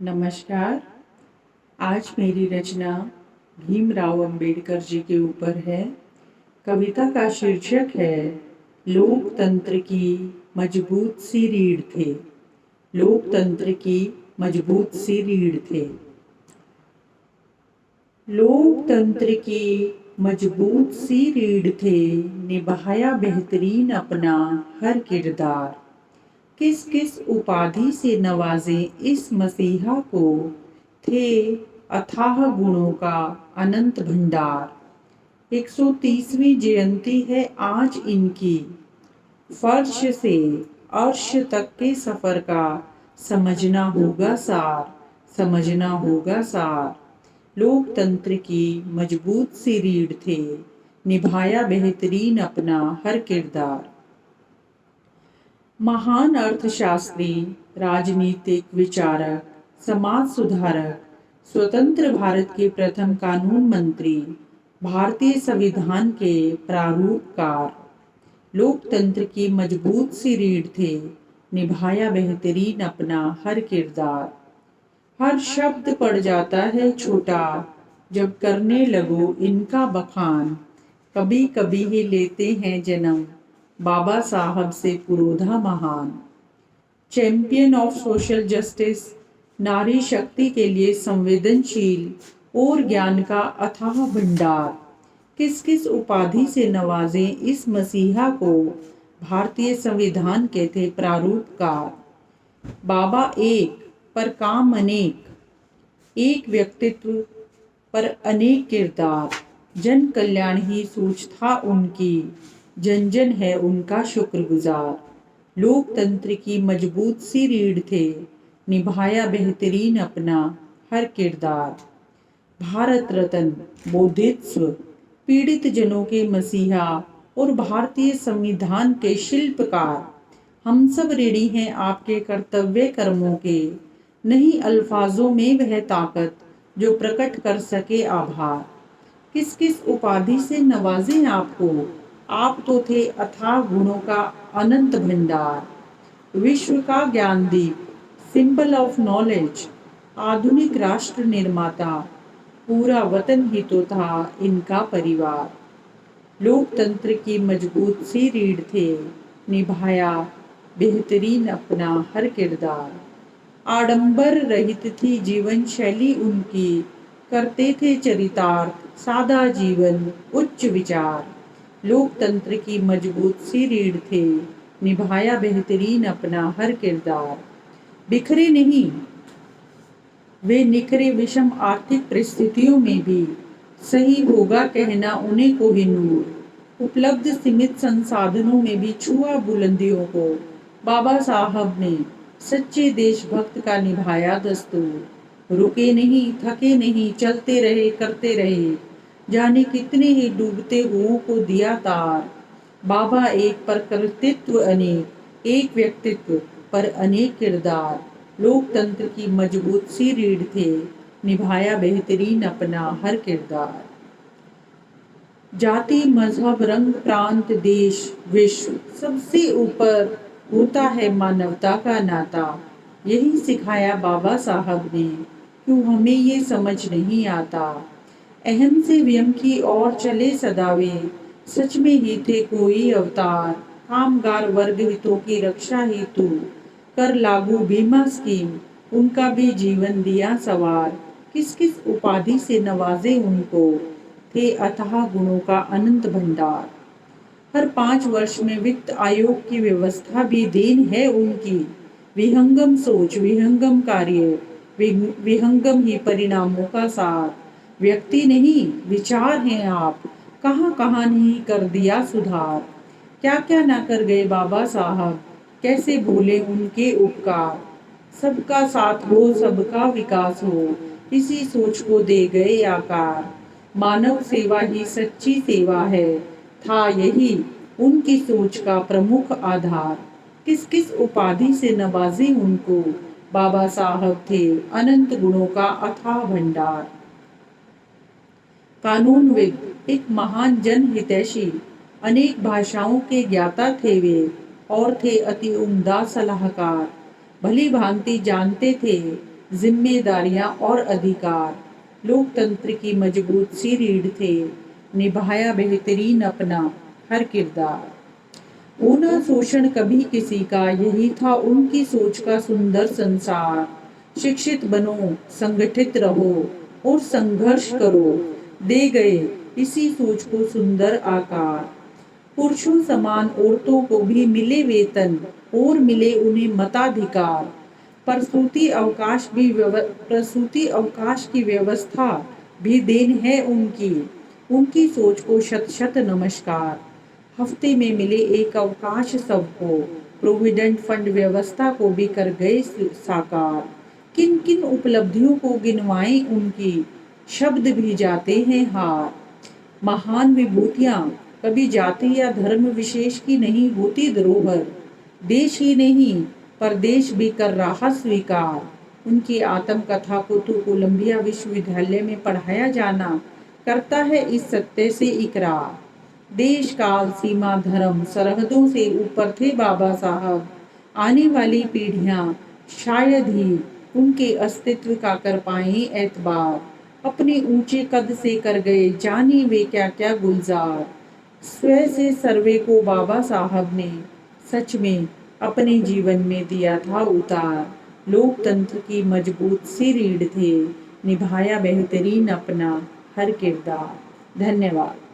नमस्कार। आज मेरी रचना भीमराव अंबेडकर जी के ऊपर है। कविता का शीर्षक है लोकतंत्र की मजबूत सी रीढ़ थे। लोकतंत्र की मजबूत सी रीढ़ थे। लोकतंत्र की मजबूत सी रीढ़ थे, निभाया बेहतरीन अपना हर किरदार। किस किस उपाधि से नवाजे इस मसीहा को, थे अथाह गुणों का अनंत भंडार। 130वीं जयंती है आज इनकी, फर्श से अर्श तक के सफर का समझना होगा सार, समझना होगा सार। लोकतंत्र की मजबूत सी रीढ़ थे, निभाया बेहतरीन अपना हर किरदार। महान अर्थशास्त्री, राजनीतिक विचारक, समाज सुधारक, स्वतंत्र भारत के प्रथम कानून मंत्री, भारतीय संविधान के प्रारूपकार। लोकतंत्र की मजबूत सी रीढ़ थे, निभाया बेहतरीन अपना हर किरदार। हर शब्द पड़ जाता है छोटा, जब करने लगो इनका बखान। कभी कभी ही लेते हैं जन्म, बाबा साहब से पुरोधा महान। चैंपियन ऑफ सोशल जस्टिस, नारी शक्ति के लिए संवेदनशील और ज्ञान का अथाह भंडार। किस किस उपाधि से नवाजे इस मसीहा को, भारतीय संविधान के थे प्रारूपकार। बाबा एक पर काम अनेक, एक व्यक्तित्व पर अनेक किरदार। जन कल्याण ही सोच था उनकी, जन जन है उनका शुक्रगुजार। लोकतंत्र की मजबूत सी रीढ़ थे, निभाया बेहतरीन अपना हर किरदार। भारत रत्न, बोधिसत्व, पीड़ित जनों के मसीहा और भारतीय संविधान के शिल्पकार। हम सब ऋणी हैं आपके कर्तव्य कर्मों के, नहीं अल्फाजों में वह ताकत जो प्रकट कर सके आभार। किस किस उपाधि से नवाजें आपको, आप तो थे अथाह गुणों का अनंत भंडार। विश्व का ज्ञानदीप, सिंबल ऑफ नॉलेज, आधुनिक राष्ट्र निर्माता, पूरा वतन ही तो था इनका परिवार। लोकतंत्र की मजबूत सी रीढ़ थे, निभाया बेहतरीन अपना हर किरदार। आडंबर रहित थी जीवन शैली उनकी, करते थे चरितार्थ सादा जीवन उच्च विचार। लोकतंत्र की मजबूत सी रीढ़ थे, निभाया बेहतरीन अपना हर किरदार। बिखरे नहीं वे निखरे विषम आर्थिक परिस्थितियों में भी, सही होगा कहना उन्हें कोहिनूर। उपलब्ध सीमित संसाधनों में भी छुआ बुलंदियों को, बाबा साहब ने सच्चे देशभक्त का निभाया दस्तूर। रुके नहीं, थके नहीं, चलते रहे, करते रहे, जाने कितने ही डूबते हुओं को दिया तार। बाबा एक पर कर्तृत्व अनेक, एक व्यक्तित्व पर अनेक किरदार। लोकतंत्र की मजबूत सी रीढ़ थे, निभाया बेहतरीन अपना हर किरदार। जाति मजहब रंग प्रांत देश विश्व, सबसे ऊपर होता है मानवता का नाता। यही सिखाया बाबा साहब ने, क्यों हमें ये समझ नहीं आता। अहम से व्यम की ओर चले सदावे, सच में ही थे कोई अवतार। कामगार वर्ग हितों की रक्षा हेतु, कर लागू बीमा स्कीम, उनका भी जीवन दिया सवार। किस किस उपाधि से नवाजे उनको, थे अथाह गुणों का अनंत भंडार। हर 5 वर्ष में वित्त आयोग की व्यवस्था भी देन है उनकी। विहंगम सोच, विहंगम कार्य, विहंगम ही परिणामों का सार। व्यक्ति नहीं विचार हैं आप, कहाँ कहाँ नहीं कर दिया सुधार। क्या क्या ना कर गए बाबा साहब, कैसे भूले उनके उपकार। सबका साथ हो, सबका विकास हो, इसी सोच को दे गए आकार। मानव सेवा ही सच्ची सेवा है, था यही उनकी सोच का प्रमुख आधार। किस किस उपाधि से नवाजे उनको, बाबा साहब थे अनंत गुणों का अथाह भंडार। कानूनविद, एक महान जन हितैषी, अनेक भाषाओं के ज्ञाता थे वे, और थे अति उम्दा सलाहकार। भली भांति जानते थे जिम्मेदारियां और अधिकार। लोकतंत्र की मजबूत सी रीढ़ थे, निभाया बेहतरीन अपना हर किरदार। ऊना शोषण कभी किसी का, यही था उनकी सोच का सुंदर संसार। शिक्षित बनो, संगठित रहो और संघर्ष करो, दे गए इसी सोच को सुंदर आकार। पुरुषों समान औरतों को भी मिले वेतन और मिले उन्हें मताधिकार। प्रसूति अवकाश की व्यवस्था भी देन है उनकी। उनकी सोच को शत शत नमस्कार। हफ्ते में मिले एक अवकाश सबको, प्रोविडेंट फंड व्यवस्था को भी कर गए साकार। किन किन उपलब्धियों को गिनवाएं उनकी, शब्द भी जाते हैं हार। महान विभूतियां कभी जाति या धर्म विशेष की नहीं होती धरोहर। देश ही नहीं पर देश भी कर रहा स्वीकार। उनकी आत्मकथा को तो कोलंबिया विश्वविद्यालय में पढ़ाया जाना करता है इस सत्य से इकरार। देश काल सीमा धर्म सरहदों से ऊपर थे बाबा साहब। आने वाली पीढ़ियां शायद ही उनके अस्तित्व का कर पाएं एतबार। अपने ऊंचे कद से कर गए जाने वे क्या क्या गुलजार। स्वयं से सर्वे को बाबा साहब ने सच में अपने जीवन में दिया था उतार। लोकतंत्र की मजबूत सी रीढ़ थे, निभाया बेहतरीन अपना हर किरदार। धन्यवाद।